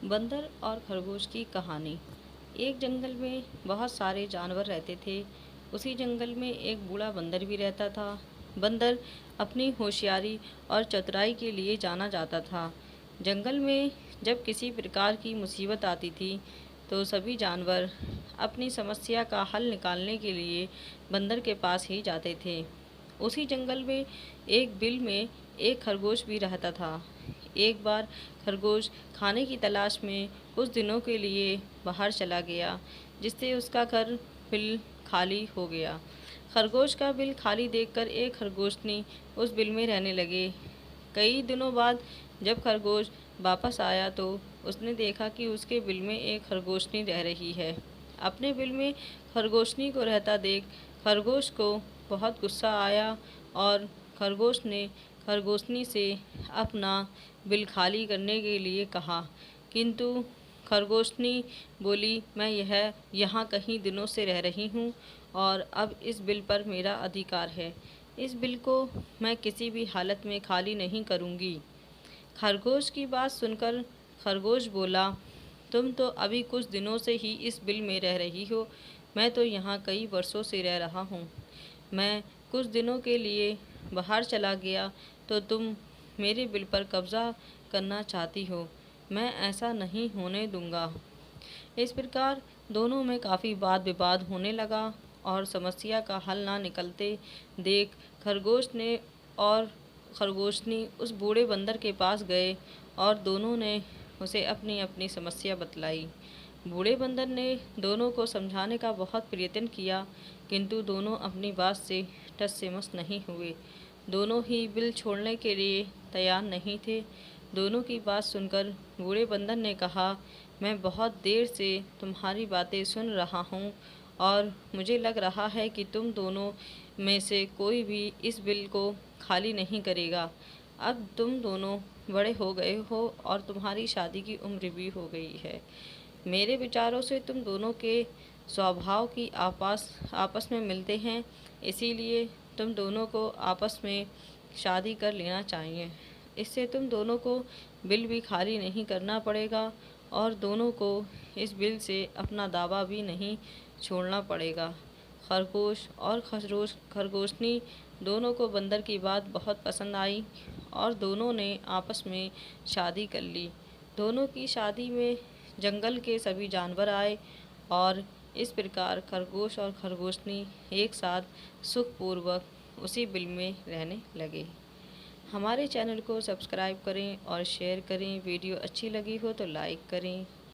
बंदर और खरगोश की कहानी। एक जंगल में बहुत सारे जानवर रहते थे। उसी जंगल में एक बूढ़ा बंदर भी रहता था। बंदर अपनी होशियारी और चतुराई के लिए जाना जाता था। जंगल में जब किसी प्रकार की मुसीबत आती थी तो सभी जानवर अपनी समस्या का हल निकालने के लिए बंदर के पास ही जाते थे। उसी जंगल में एक बिल में एक खरगोश भी रहता था। एक बार खरगोश खाने की तलाश में कुछ दिनों के लिए बाहर चला गया, जिससे उसका घर बिल खाली हो गया। खरगोश का बिल खाली देखकर एक खरगोशनी उस बिल में रहने लगे। कई दिनों बाद जब खरगोश वापस आया तो उसने देखा कि उसके बिल में एक खरगोशनी रह रही है। अपने बिल में खरगोशनी को रहता देख खरगोश को बहुत गुस्सा आया और खरगोश ने खरगोशनी से अपना बिल खाली करने के लिए कहा, किंतु खरगोशनी बोली, मैं यहाँ कहीं दिनों से रह रही हूँ और अब इस बिल पर मेरा अधिकार है। इस बिल को मैं किसी भी हालत में खाली नहीं करूँगी। खरगोश की बात सुनकर खरगोश बोला, तुम तो अभी कुछ दिनों से ही इस बिल में रह रही हो, मैं तो यहाँ कई वर्षों से रह रहा हूँ। मैं कुछ दिनों के लिए बाहर चला गया तो तुम मेरे बिल पर कब्ज़ा करना चाहती हो। मैं ऐसा नहीं होने दूंगा। इस प्रकार दोनों में काफ़ी वाद विवाद होने लगा और समस्या का हल ना निकलते देख खरगोश ने और खरगोशनी उस बूढ़े बंदर के पास गए और दोनों ने उसे अपनी अपनी समस्या बतलाई। बूढ़े बंदर ने दोनों को समझाने का बहुत प्रयत्न किया, किंतु दोनों अपनी बात से टस से मस नहीं हुए। दोनों ही बिल छोड़ने के लिए तैयार नहीं थे। दोनों की बात सुनकर बूढ़े बंदर ने कहा, मैं बहुत देर से तुम्हारी बातें सुन रहा हूँ और मुझे लग रहा है कि तुम दोनों में से कोई भी इस बिल को खाली नहीं करेगा। अब तुम दोनों बड़े हो गए हो और तुम्हारी शादी की उम्र भी हो गई है। मेरे विचारों से तुम दोनों के स्वभाव की आपस में मिलते हैं, इसीलिए तुम दोनों को आपस में शादी कर लेना चाहिए। इससे तुम दोनों को बिल भी खाली नहीं करना पड़ेगा और दोनों को इस बिल से अपना दावा भी नहीं छोड़ना पड़ेगा। खरगोश और खरगोशनी दोनों को बंदर की बात बहुत पसंद आई और दोनों ने आपस में शादी कर ली। दोनों की शादी में जंगल के सभी जानवर आए और इस प्रकार खरगोश और खरगोशनी एक साथ सुखपूर्वक उसी बिल में रहने लगे। हमारे चैनल को सब्सक्राइब करें और शेयर करें। वीडियो अच्छी लगी हो तो लाइक करें।